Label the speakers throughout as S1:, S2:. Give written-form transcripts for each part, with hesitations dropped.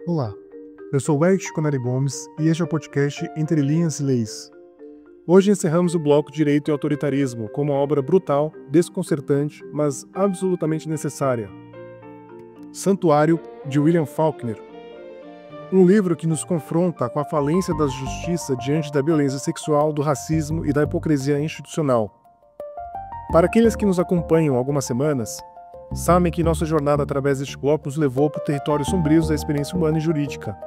S1: Olá, eu sou o Eric Coneri Gomes e este é o podcast Entre Linhas e Leis. Hoje encerramos o bloco Direito e Autoritarismo como uma obra brutal, desconcertante, mas absolutamente necessária. Santuário, de William Faulkner. Um livro que nos confronta com a falência da justiça diante da violência sexual, do racismo e da hipocrisia institucional. Para aqueles que nos acompanham há algumas semanas, sabem que nossa jornada através deste bloco nos levou por territórios sombrios da experiência humana e jurídica.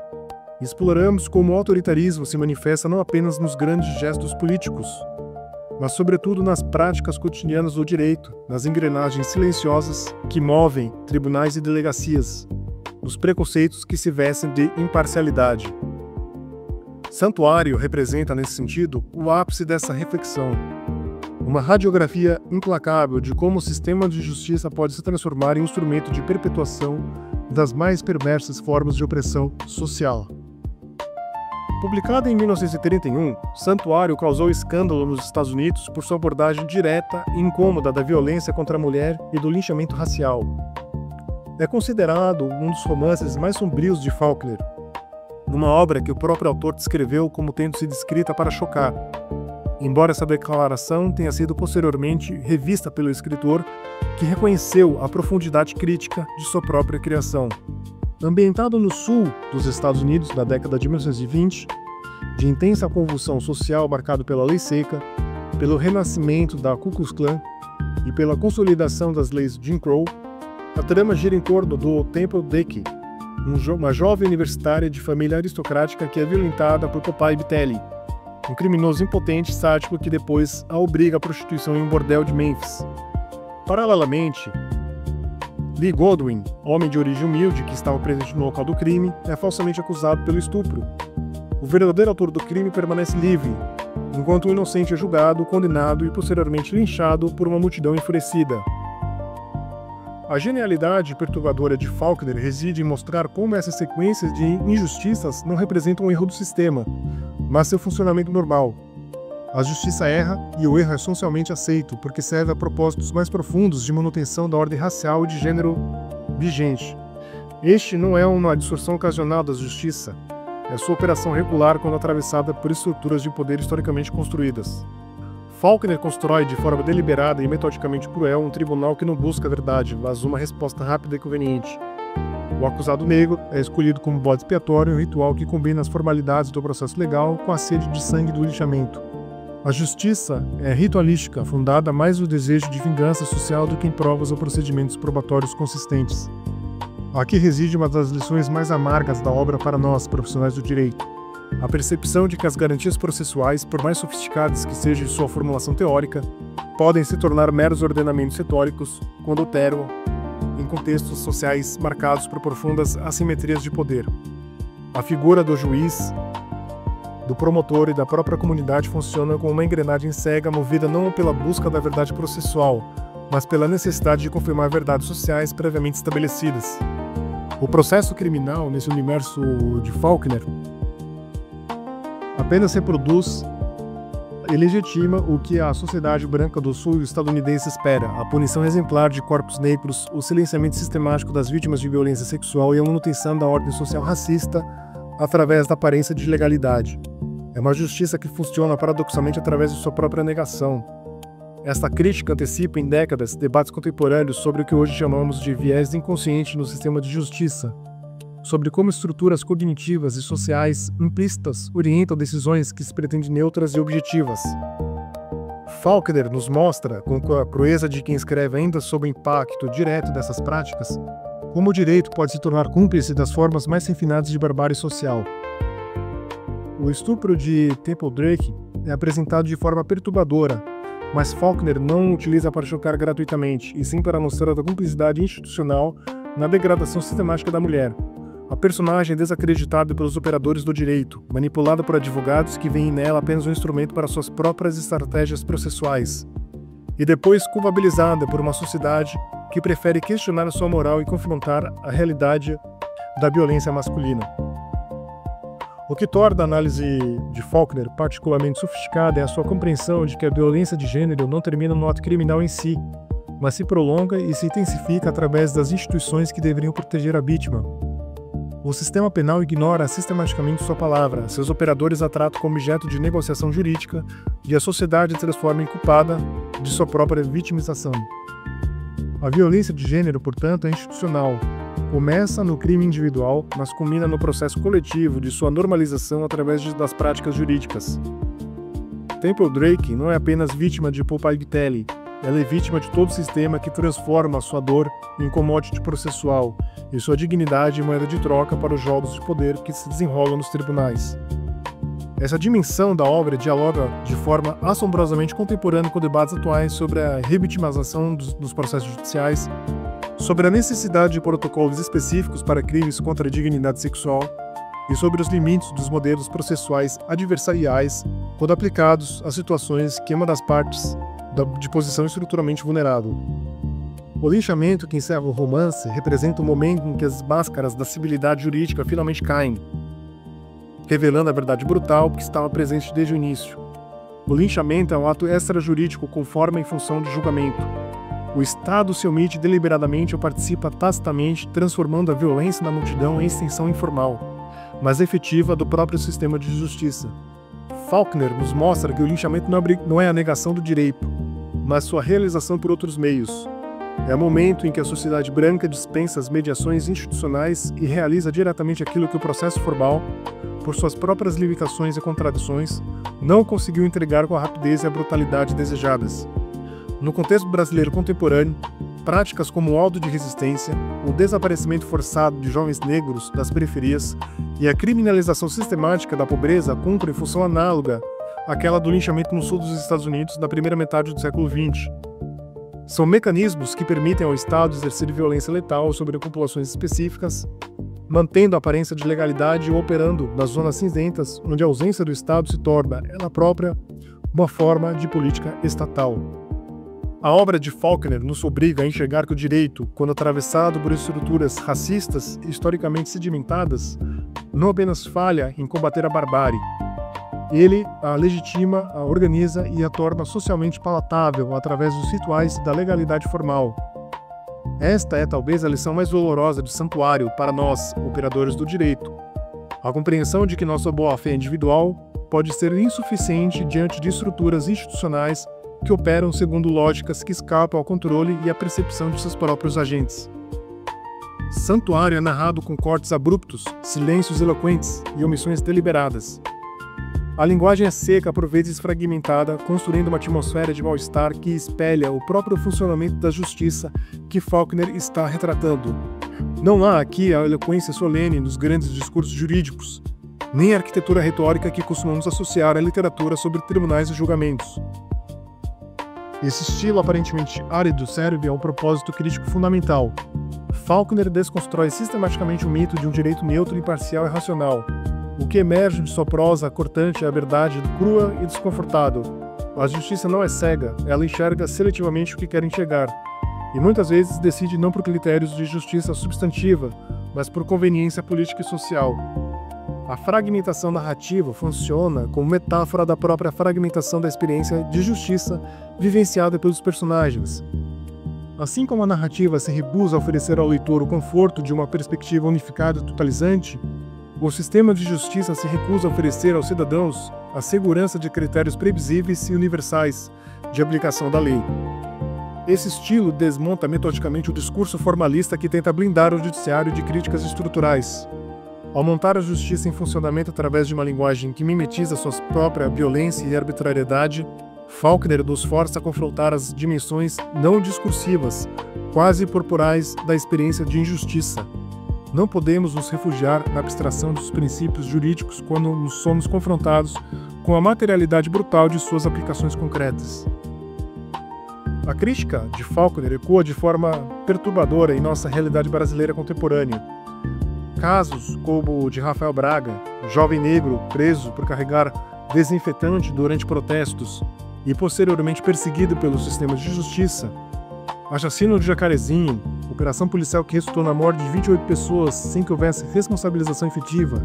S1: Exploramos como o autoritarismo se manifesta não apenas nos grandes gestos políticos, mas sobretudo nas práticas cotidianas do direito, nas engrenagens silenciosas que movem tribunais e delegacias, nos preconceitos que se vestem de imparcialidade. Santuário representa, nesse sentido, o ápice dessa reflexão. Uma radiografia implacável de como o sistema de justiça pode se transformar em um instrumento de perpetuação das mais perversas formas de opressão social. Publicado em 1931, Santuário causou escândalo nos Estados Unidos por sua abordagem direta e incômoda da violência contra a mulher e do linchamento racial. É considerado um dos romances mais sombrios de Faulkner, numa obra que o próprio autor descreveu como tendo sido escrita para chocar, embora essa declaração tenha sido posteriormente revista pelo escritor, que reconheceu a profundidade crítica de sua própria criação. Ambientado no sul dos Estados Unidos na década de 1920, de intensa convulsão social marcado pela lei seca, pelo renascimento da Ku Klux Klan e pela consolidação das leis Jim Crow, a trama gira em torno do Temple Drake, uma jovem universitária de família aristocrática que é violentada por Popeye Vitelli, um criminoso impotente e sádico que depois a obriga à prostituição em um bordel de Memphis. Paralelamente, Lee Goldwyn, homem de origem humilde que estava presente no local do crime, é falsamente acusado pelo estupro. O verdadeiro autor do crime permanece livre, enquanto o inocente é julgado, condenado e posteriormente linchado por uma multidão enfurecida. A genialidade perturbadora de Faulkner reside em mostrar como essas sequências de injustiças não representam um erro do sistema, mas seu funcionamento normal. A justiça erra e o erro é socialmente aceito porque serve a propósitos mais profundos de manutenção da ordem racial e de gênero vigente. Este não é uma distorção ocasional da justiça, é sua operação regular quando atravessada por estruturas de poder historicamente construídas. Faulkner constrói de forma deliberada e metodicamente cruel um tribunal que não busca a verdade, mas uma resposta rápida e conveniente. O acusado negro é escolhido como bode expiatório em um ritual que combina as formalidades do processo legal com a sede de sangue do linchamento. A justiça é ritualística, fundada mais no desejo de vingança social do que em provas ou procedimentos probatórios consistentes. Aqui reside uma das lições mais amargas da obra para nós, profissionais do direito. A percepção de que as garantias processuais, por mais sofisticadas que seja sua formulação teórica, podem se tornar meros ordenamentos retóricos quando operam em contextos sociais marcados por profundas assimetrias de poder. A figura do juiz, do promotor e da própria comunidade funciona como uma engrenagem cega movida não pela busca da verdade processual, mas pela necessidade de confirmar verdades sociais previamente estabelecidas. O processo criminal, nesse universo de Faulkner, apenas reproduz e legitima o que a sociedade branca do sul estadunidense espera: a punição exemplar de corpos negros, o silenciamento sistemático das vítimas de violência sexual e a manutenção da ordem social racista através da aparência de legalidade. É uma justiça que funciona paradoxalmente através de sua própria negação. Esta crítica antecipa em décadas debates contemporâneos sobre o que hoje chamamos de viés inconsciente no sistema de justiça, sobre como estruturas cognitivas e sociais implícitas orientam decisões que se pretendem neutras e objetivas. Faulkner nos mostra, com a proeza de quem escreve ainda sob o impacto direto dessas práticas, como o direito pode se tornar cúmplice das formas mais refinadas de barbárie social. O estupro de Temple Drake é apresentado de forma perturbadora, mas Faulkner não o utiliza para chocar gratuitamente, e sim para mostrar a cumplicidade institucional na degradação sistemática da mulher. A personagem é desacreditada pelos operadores do direito, manipulada por advogados que veem nela apenas um instrumento para suas próprias estratégias processuais, e depois culpabilizada por uma sociedade que prefere questionar a sua moral e confrontar a realidade da violência masculina. O que torna a análise de Faulkner particularmente sofisticada é a sua compreensão de que a violência de gênero não termina no ato criminal em si, mas se prolonga e se intensifica através das instituições que deveriam proteger a vítima. O sistema penal ignora sistematicamente sua palavra, seus operadores a tratam como objeto de negociação jurídica e a sociedade a transforma em culpada de sua própria vitimização. A violência de gênero, portanto, é institucional. Começa no crime individual, mas culmina no processo coletivo de sua normalização através das práticas jurídicas. Temple Drake não é apenas vítima de Popagtelli, ela é vítima de todo o sistema que transforma sua dor em commodity processual e sua dignidade em moeda de troca para os jogos de poder que se desenrolam nos tribunais. Essa dimensão da obra dialoga de forma assombrosamente contemporânea com debates atuais sobre a revitimização dos processos judiciais, sobre a necessidade de protocolos específicos para crimes contra a dignidade sexual e sobre os limites dos modelos processuais adversariais quando aplicados a situações que uma das partes de posição estruturalmente vulnerável. O linchamento que encerra o romance representa o momento em que as máscaras da civilidade jurídica finalmente caem, revelando a verdade brutal que estava presente desde o início. O linchamento é um ato extrajurídico com forma e função de julgamento. O Estado se omite deliberadamente ou participa tacitamente, transformando a violência na multidão em extensão informal, mas efetiva do próprio sistema de justiça. Faulkner nos mostra que o linchamento não é a negação do direito, mas sua realização por outros meios. É o momento em que a sociedade branca dispensa as mediações institucionais e realiza diretamente aquilo que o processo formal, por suas próprias limitações e contradições, não conseguiu entregar com a rapidez e a brutalidade desejadas. No contexto brasileiro contemporâneo, práticas como o auto de resistência, o desaparecimento forçado de jovens negros das periferias e a criminalização sistemática da pobreza cumprem função análoga àquela do linchamento no sul dos Estados Unidos na primeira metade do século XX. São mecanismos que permitem ao Estado exercer violência letal sobre populações específicas, mantendo a aparência de legalidade ou operando nas zonas cinzentas, onde a ausência do Estado se torna, ela própria, uma forma de política estatal. A obra de Faulkner nos obriga a enxergar que o direito, quando atravessado por estruturas racistas e historicamente sedimentadas, não apenas falha em combater a barbárie. Ele a legitima, a organiza e a torna socialmente palatável através dos rituais da legalidade formal. Esta é talvez a lição mais dolorosa de Santuário para nós, operadores do direito. A compreensão de que nossa boa-fé individual pode ser insuficiente diante de estruturas institucionais que operam segundo lógicas que escapam ao controle e à percepção de seus próprios agentes. Santuário é narrado com cortes abruptos, silêncios eloquentes e omissões deliberadas. A linguagem é seca, por vezes fragmentada, construindo uma atmosfera de mal-estar que espelha o próprio funcionamento da justiça que Faulkner está retratando. Não há aqui a eloquência solene nos grandes discursos jurídicos, nem a arquitetura retórica que costumamos associar à literatura sobre tribunais e julgamentos. Esse estilo aparentemente árido serve a um propósito crítico fundamental. Faulkner desconstrói sistematicamente o mito de um direito neutro, imparcial e racional. O que emerge de sua prosa cortante é a verdade crua e desconfortável. A justiça não é cega, ela enxerga seletivamente o que quer enxergar, e muitas vezes decide não por critérios de justiça substantiva, mas por conveniência política e social. A fragmentação narrativa funciona como metáfora da própria fragmentação da experiência de justiça vivenciada pelos personagens. Assim como a narrativa se recusa a oferecer ao leitor o conforto de uma perspectiva unificada e totalizante, o sistema de justiça se recusa a oferecer aos cidadãos a segurança de critérios previsíveis e universais de aplicação da lei. Esse estilo desmonta metodicamente o discurso formalista que tenta blindar o judiciário de críticas estruturais. Ao montar a justiça em funcionamento através de uma linguagem que mimetiza sua própria violência e arbitrariedade, Faulkner nos força a confrontar as dimensões não discursivas, quase corporais, da experiência de injustiça. Não podemos nos refugiar na abstração dos princípios jurídicos quando nos somos confrontados com a materialidade brutal de suas aplicações concretas. A crítica de Faulkner ecoa de forma perturbadora em nossa realidade brasileira contemporânea. Casos como o de Rafael Braga, jovem negro preso por carregar desinfetante durante protestos e posteriormente perseguido pelos sistemas de justiça, a chacina de Jacarezinho, operação policial que resultou na morte de 28 pessoas sem que houvesse responsabilização efetiva,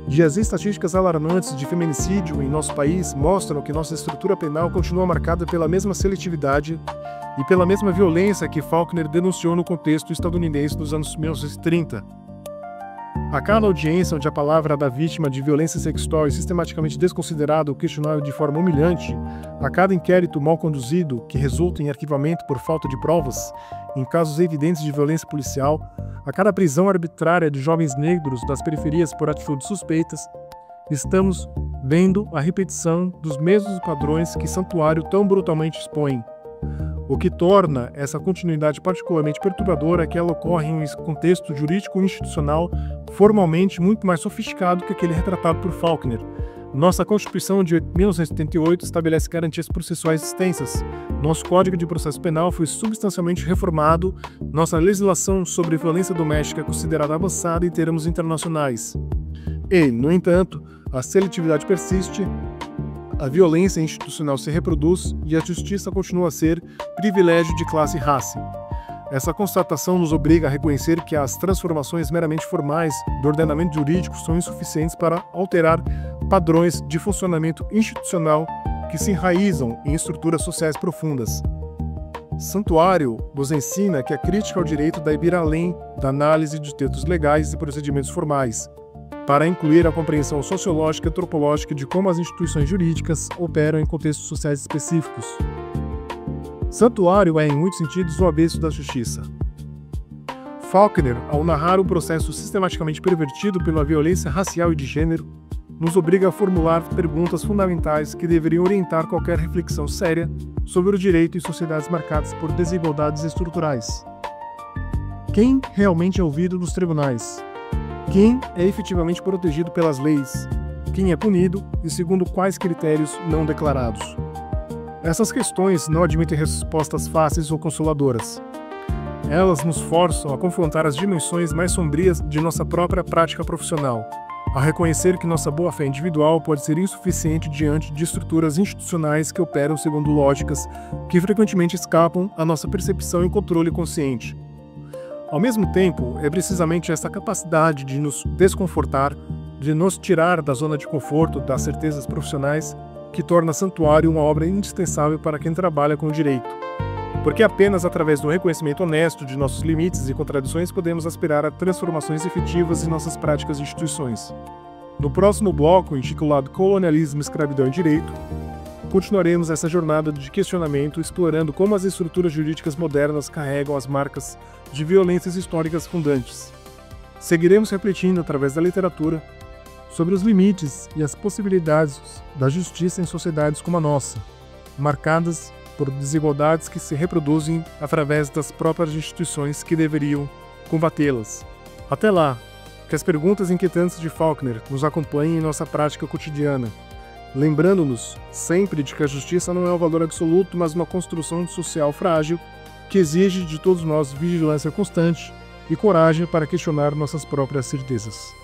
S1: e as estatísticas alarmantes de feminicídio em nosso país mostram que nossa estrutura penal continua marcada pela mesma seletividade e pela mesma violência que Faulkner denunciou no contexto estadunidense dos anos 1930. A cada audiência onde a palavra da vítima de violência sexual é sistematicamente desconsiderada ou questionada de forma humilhante, a cada inquérito mal conduzido que resulta em arquivamento por falta de provas, em casos evidentes de violência policial, a cada prisão arbitrária de jovens negros das periferias por atitudes suspeitas, estamos vendo a repetição dos mesmos padrões que Santuário tão brutalmente expõe. O que torna essa continuidade particularmente perturbadora é que ela ocorre em um contexto jurídico e institucional formalmente muito mais sofisticado que aquele retratado por Faulkner. Nossa Constituição de 1978 estabelece garantias processuais extensas. Nosso Código de Processo Penal foi substancialmente reformado. Nossa legislação sobre violência doméstica é considerada avançada em termos internacionais. E, no entanto, a seletividade persiste, a violência institucional se reproduz e a justiça continua a ser privilégio de classe e raça. Essa constatação nos obriga a reconhecer que as transformações meramente formais do ordenamento jurídico são insuficientes para alterar padrões de funcionamento institucional que se enraizam em estruturas sociais profundas. Santuário nos ensina que a crítica ao direito deve ir além da análise de textos legais e procedimentos formais, para incluir a compreensão sociológica e antropológica de como as instituições jurídicas operam em contextos sociais específicos. Santuário é, em muitos sentidos, o avesso da justiça. Faulkner, ao narrar um processo sistematicamente pervertido pela violência racial e de gênero, nos obriga a formular perguntas fundamentais que deveriam orientar qualquer reflexão séria sobre o direito em sociedades marcadas por desigualdades estruturais. Quem realmente é ouvido nos tribunais? Quem é efetivamente protegido pelas leis? Quem é punido e segundo quais critérios não declarados? Essas questões não admitem respostas fáceis ou consoladoras. Elas nos forçam a confrontar as dimensões mais sombrias de nossa própria prática profissional, a reconhecer que nossa boa-fé individual pode ser insuficiente diante de estruturas institucionais que operam segundo lógicas que frequentemente escapam à nossa percepção e controle consciente. Ao mesmo tempo, é precisamente essa capacidade de nos desconfortar, de nos tirar da zona de conforto das certezas profissionais, que torna Santuário uma obra indispensável para quem trabalha com o direito. Porque apenas através do reconhecimento honesto de nossos limites e contradições podemos aspirar a transformações efetivas em nossas práticas e instituições. No próximo bloco, intitulado Colonialismo, Escravidão e Direito, continuaremos essa jornada de questionamento explorando como as estruturas jurídicas modernas carregam as marcas de violências históricas fundantes. Seguiremos refletindo através da literatura sobre os limites e as possibilidades da justiça em sociedades como a nossa, marcadas por desigualdades que se reproduzem através das próprias instituições que deveriam combatê-las. Até lá, que as perguntas inquietantes de Faulkner nos acompanhem em nossa prática cotidiana, lembrando-nos sempre de que a justiça não é um valor absoluto, mas uma construção social frágil que exige de todos nós vigilância constante e coragem para questionar nossas próprias certezas.